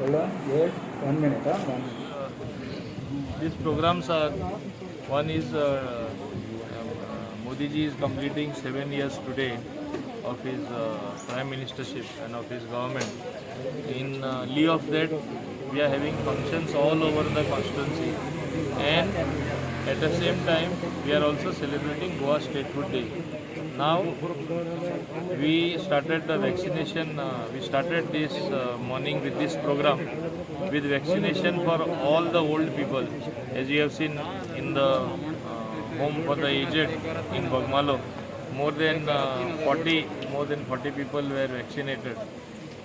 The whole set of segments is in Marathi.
Hold on, wait, 1 minute, 1 minute. These programs are, one is Modi ji is completing 7 years today of his prime ministership and of his government. In lieu of that, we are having functions all over the constituency, and at the same time we are also celebrating Goa Statehood Day. Now we started the vaccination, we started this morning with this program with vaccination for all the old people. As you have seen in the home for the aged in Bagmalo, more than 40 people were vaccinated.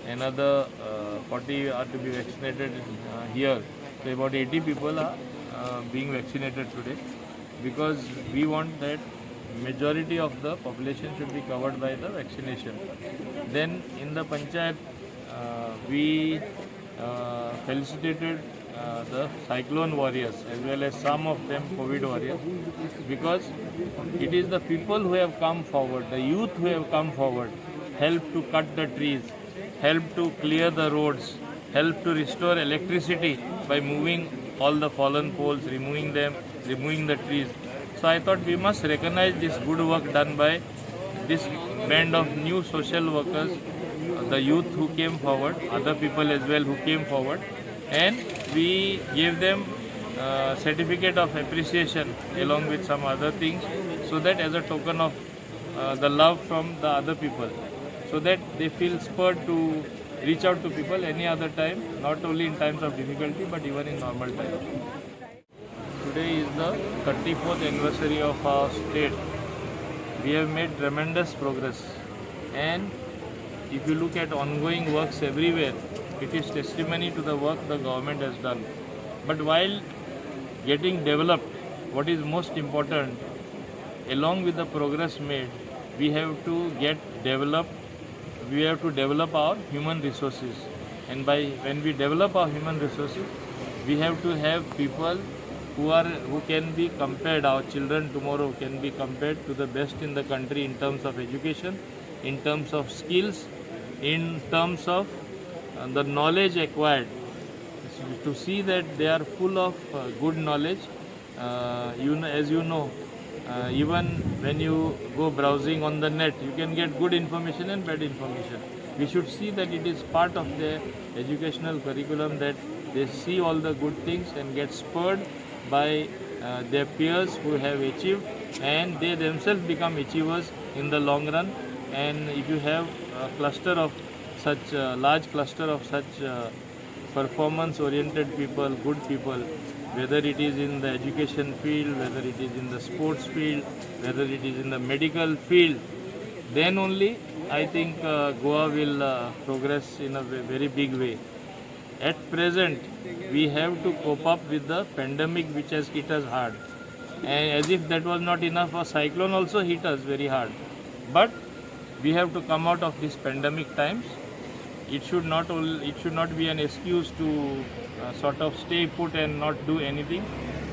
Another 40 are to be vaccinated here. So about 80 people are being vaccinated today, because we want that majority of the population should be covered by the vaccination. Then in the panchayat, we felicitated the cyclone warriors as well as some of them COVID warriors, because it is the people who have come forward, the youth who have come forward, help to cut the trees, help to clear the roads, help to restore electricity by moving all the fallen poles, removing them, removing the trees. So I thought we must recognize this good work done by this band of new social workers, the youth who came forward, other people as well who came forward, and we gave them certificate of appreciation along with some other things, so that as a token of the love from the other people, so that they feel spurred to reach out to people any other time, not only in times of difficulty but even in normal times. Today is the 34th anniversary of our state. We have made tremendous progress, and if you look at ongoing works everywhere, it is testimony to the work the government has done. But while getting developed, what is most important, along with the progress made, we have to develop our human resources. And when we develop our human resources, we have to have people who can be compared, our children tomorrow can be compared to the best in the country in terms of education, in terms of skills, in terms of the knowledge acquired, to see that they are full of good knowledge. As you know, even when you go browsing on the net, you can get good information and bad information. We should see that it is part of their educational curriculum, that they see all the good things and get spurred by their peers who have achieved, and they themselves become achievers in the long run. And if you have a cluster of such large cluster of such performance oriented people, good people, whether it is in the education field, whether it is in the sports field, whether it is in the medical field, then only I think Goa will progress in a very big way. At present, we have to cope up with the pandemic which has hit us hard. And as if that was not enough, a cyclone also hit us very hard. But we have to come out of these pandemic times. It should not be an excuse to sort of stay put and not do anything.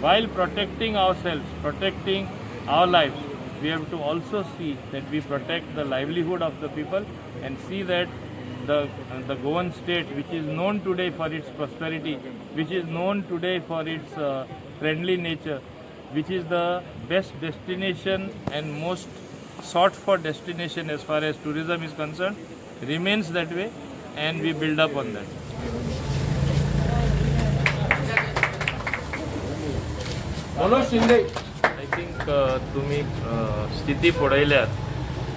While protecting ourselves, protecting our lives, we have to also see that we protect the livelihood of the people, and see that the Goan state, which is known today for its prosperity, which is known today for its friendly nature, which is the best destination and most sought for destination as far as tourism is concerned, remains that way, and we build up on that. I think तुम्ही स्थिती पळयल्यार,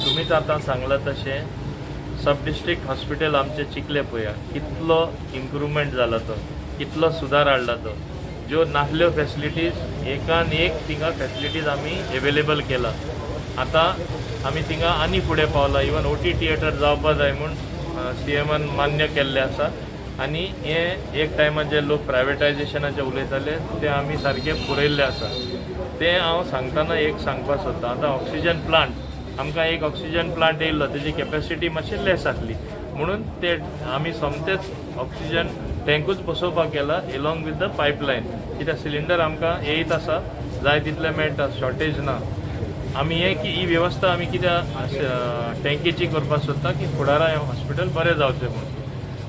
तुमीच आतां सांगला तशें सब डिस्ट्रिक्ट हॉस्पिटल आमचे चिखले पळया, कितलो इम्प्रूवमेंट जाला तो, कितलो सुदार हाडला तो. ज्यो नासल्यो फॅसिलिटीज एकान एक थिंगा फॅसिलिटीज आमी एवेलेबल केला. आतां आमी थिंगा आनी फुडें पावला. इवन OT थिएटर जावपा जाय म्हूण CMन मान्य केल्लें आसा. आनी हे एक टायमार जे लोक प्रायवेटायजेशनाचे उलयताले ते आमी सारके पुरयल्ले आसा. ते हांव सांगतना एक सांगपा सोदतां. आतां ऑक्सिजन प्लांट, आमकां एक ऑक्सिजन प्लांट येयल्लो, तेजी कॅपॅसिटी मातशी लेस आसली म्हणून ते आमी सोमतेच ऑक्सिजन टँकूच बसोवपाक केला एलॉंग वीथ द पायपलायन. कित्याक सिलिंडर आमकां येयत आसा, जाय तितले मेळटा, शॉर्टेज ना. आमी ही वेवस्था आमी कित्याक टँकेची करपाक सोदता की फुडारा हें हॉस्पिटल बरें जावचें म्हणून.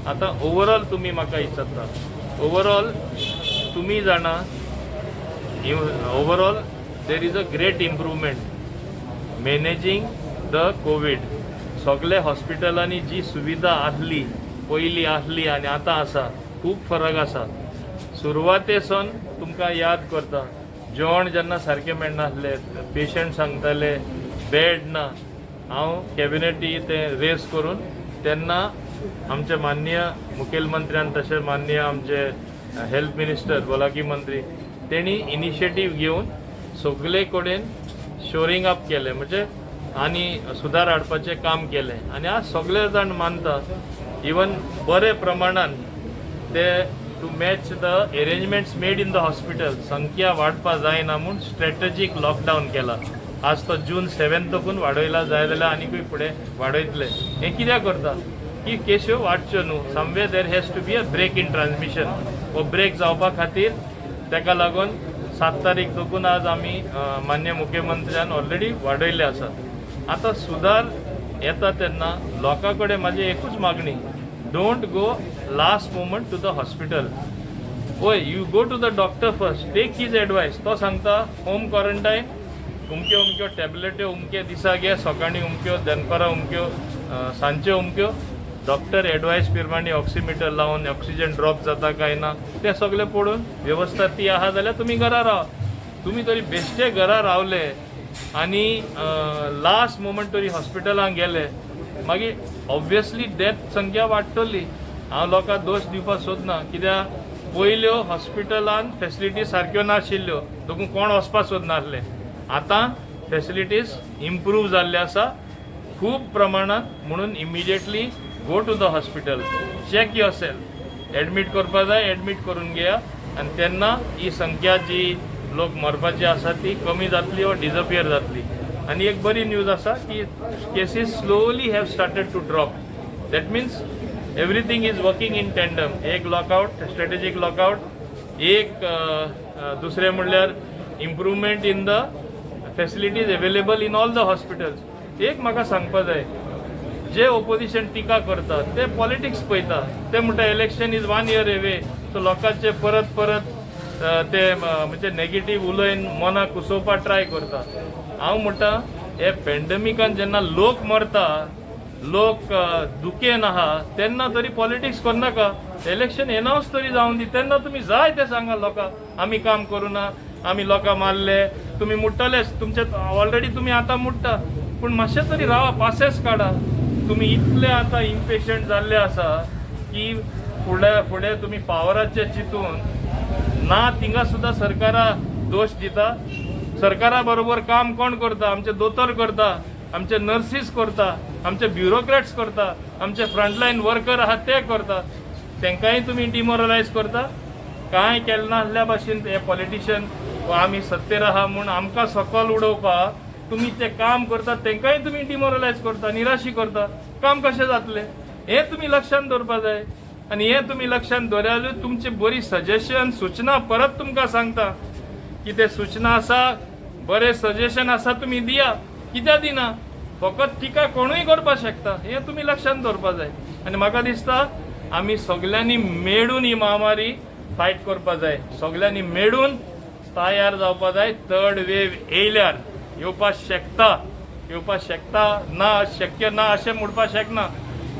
आता ओवरऑल तुम्ही म्हाका विचारता, ओवरऑल तुम्ही जाणा overall there is a great improvement managing the Covid. सगळे हॉस्पिटलांनी जी सुविधा आसली पयलीं आसली आनी आतां आसा खूब फरक आसा. सुरवातेसून तुमकां याद करता जेवण जेन्ना सारकें मेळनासलें, पेशंट सांगताले बेड ना, हांव कॅबिनेटी तें रेज करून तेन्ना आमचे माननीय मुखेलमंत्र्यान तशें माननीय आमचे हेल्थ मिनिस्टर भलायकी मंत्री तेणी इनिशिएटीव घेवन सगळे कडेन शोरींग अप केलें, म्हणजे आनी सुदार हाडपाचें काम केलें. आनी आज सगळे जाण मानता इवन बरे प्रमाणान ते to match the arrangements made in the hospital संख्या वाडपा जायना म्हूण स्ट्रॅटेजीक लॉकडावन केला. आज तो जून 7 वाडयला जाय जाल्यार आनीकूय फुडें वाडयतले. हें कित्याक करता की केश्यो वाडच्यो न्हू. Somewhere there has to be a break in transmission. हो ब्रेक जावपा खातीर ताका लागून 7 तारीख देखून आज आमी मान्य मुख्यमंत्र्यान ऑलरेडी वाडयल्ले आसा. आतां सुदार येता तेन्ना लोकां कडेन म्हाजी एकूच मागणी, don't go last moment to the hospital. ओय, you go to the doctor first, take his advice. तो सांगता होम क्वॉरंटायन, उमक्यो टॅबलेट्यो उमके दिसा घे, सकाळीं उमक्यो, दनपारां उमक्यो, सांजच्यो उमक्यो. डॉक्टर एडवायस प्रमाणे ऑक्सिमीटर लावन ऑक्सिजन ड्रॉप जाता काय ना तें सगळें पळोवन व्यवस्था ती आहा जाल्यार तुमी घरा रावा. तुमी तरी बेश्टे घरा रावले आनी लास्ट मोमेंट तरी हॉस्पिटलांत गेले मागीर ऑब्वियसली डेथ संख्या वाडटली. हांव लोकांक दोश दिवपाक सोदना, कित्याक पयल्यो हॉस्पिटलांत फॅसिलिटी सारक्यो नाशिल्ल्यो देखून कोण वचपाक सोदनासले. आतां फॅसिलिटीज इम्प्रूव जाल्ले आसा खूब प्रमाणांत. म्हणून immediately go to the hospital, check yourself, admit करपा जाय एडमीट करून घेया आनी तेन्ना ही संख्या जी लोक मरपाची आसा ती कमी जातली वा डिजपियर जातली. आनी एक बरी न्यूज आसा की cases slowly have started to drop. That means everything is working in tandem. एक लॉकआउट, स्ट्रॅटेजीक लॉकआउट, एक दुसरें म्हणल्यार improvement in the facilities available in all the hospitals. एक म्हाका सांगपा जाय, जे ओपोजिशन टिका करता ते पॉलिटिक्स पळयता. ते म्हणटा election is 1 year away, so लोकांचे परत परत ते म्हणजे नेगेटीव उलयन मनाक कुसोवपाक ट्राय करता. हांव म्हणटा हे पॅन्डेमिकान जेन्ना लोक मरता, लोक दुखेन आहा तेन्ना तरी पॉलिटिक्स करनाका. इलेक्शन एनावन्स तरी जावन दी, तेन्ना तुमी जाय ते सांगा लोकांक आमी काम करूना, आमी लोकां मारले. तुमी मुट्टलेच, तुमचे ऑलरेडी तुमी आतां मुट्टा, पूण मातशें तरी रावा, पासेस काडा. तुमी इतले आतां इम्पेशंट जाल्ले आसा की फुडें तुमी पावराचे चिंतून ना थिंगा सुद्दां सरकारा दोश दिता. सरकारा बरोबर काम कोण करता? आमचे दोतोर करता, आमचे नर्सीस करता, आमचे ब्युरोक्रेट्स करता, आमचे फ्रंटलायन वर्कर आहात ते करता. तांकांय तुमी डिमोरलायज करता. कांय केलें नासल्या भाशेन हे पॉलिटिशियन आमी सत्तेर आहा म्हूण आमकां सकयल उडोवपाक तुमी ते काम करता, तांकांय तुमी डिमोरलायज करता, निराशी करता. काम कशें जातलें हें तुमी लक्षांत दवरपाक जाय. आनी हें तुमी लक्षांत दवरल्यार तुमची बरी सजेशन सूचना परत तुमकां सांगता की ते सूचना आसा, बरे सजेशन आसा तुमी दिया. कित्याक दिना? फकत टिका कोणूय करपाक शकता, हें तुमी लक्षांत दवरपाक जाय. आनी म्हाका दिसता आमी सगळ्यांनी मेळून ही महामारी फायट करपाक जाय. सगळ्यांनी मेळून तयार जावपाक जाय. थर्ड वेव येयल्यार येवपाक शकता ना, शक्य ना अशें म्हणपाक शकना.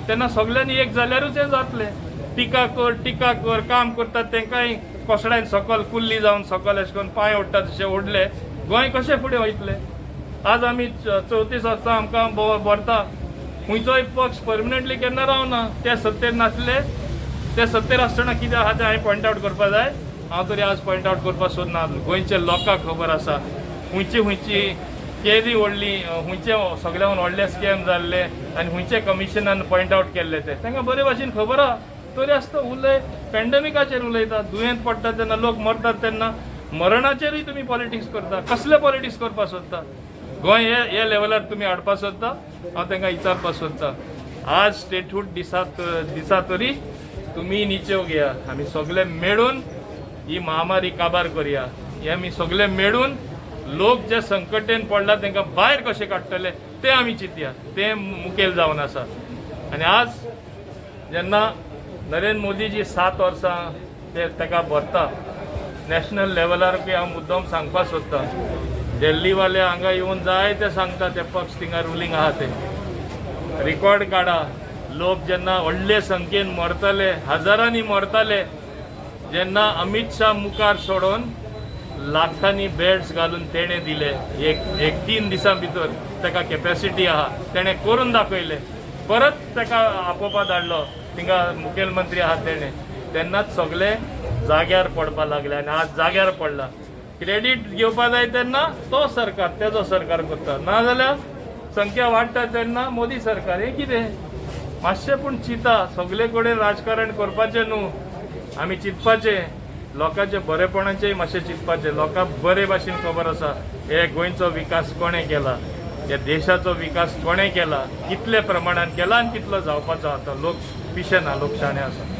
तेन्ना सगळ्यांनी एक जाल्यारूच हें जातलें. टिका कर, काम करतात तांकांय कोसड्यान सकयल कुल्ली जावन सकयल अशें करून पांय ओडटा तशें ओडले. गोंय कशें फुडें वयतलें? आज आमी 34 वर्सां आमकां भरता. खंयचोय पक्ष परमनंटली केन्ना रावना. ते सत्तेर नासले, ते सत्तेर आसतना कितें आहा तें हांवें पॉयंट आवट करपा जाय. हांव तरी आज पॉयंट आवट करपाक सोदना. गोंयच्या लोकांक खबर आसा खंयची केदी व्हडली, खंयचे सगळ्यान व्हडले स्कॅम जाल्ले आनी खंयचे कमिशनान पॉयंट आवट केल्ले ते तांकां बरे भाशेन खबर आहा. तरी आसता उलय पॅन्डेमिकाचेर उलयता. दुयेंत पडटा तेन्ना लोक मरतात तेन्ना मरणाचेरूय तुमी पॉलिटिक्स करता. कसले पॉलिटिक्स करपाक सोदता? गोंय हे लेवलार तुमी हाडपाक सोदता? हांव तांकां विचारपाक सोदता. आज स्टेटहूड दिसा तरी तुमी निचेव घेया. आमी सगळे मेळून ही महामारी काबार करया. हे आमी सगळे मेळून लोक जे संकटेन पडला तांकां भायर कशें काडटले ते आमी चिंतया. ते मुखेल जावन आसा. आनी आज जेन्ना नरेंद्र मोदीजी 7 वर्सां ताका भरता नॅशनल लेवलार बी हांव मुद्दम सांगपाक सोदतां दिल्लीवाले हांगा येवन जाय ते सांगता ते पक्ष थिंगा रुलींग आहा ते रिकॉर्ड काडा लोक जेन्ना व्हडले संख्येन मरतले हजारांनी मरतले जेन्ना अमित शाह मुखार सोडून लाखांनी बेड्स घालून तेणें दिले एक 3 दिसां भितर ताका कॅपॅसिटी आहा तेणें करून दाखयले परत ताका आपोवपा धाडलो थिंगा मुखेलमंत्री आहा तेन्नाच सगळे जाग्यार पडपा लागले आनी आज जाग्यार पडला क्रेडीट घेवपा जाय तेन्ना तो सरकार तेजो सरकार करता नाजाल्यार संख्या वाडटा तेन्ना मोदी सरकार हें कितें मातशें पूण चिंता सगळे कडेन राजकारण करपाचें न्हू आमी चिंतपाचें लोकांच्या बरेपणाचेंय मातशें चिंतपाचें लोकांक बरे भाशेन खबर आसा हे गोंयचो विकास कोणें केला या देशाचो विकास कोणें केला कितले प्रमाणान केला आनी कितलो जावपाचो आतां लोक पिशेना लोक शाणे आसा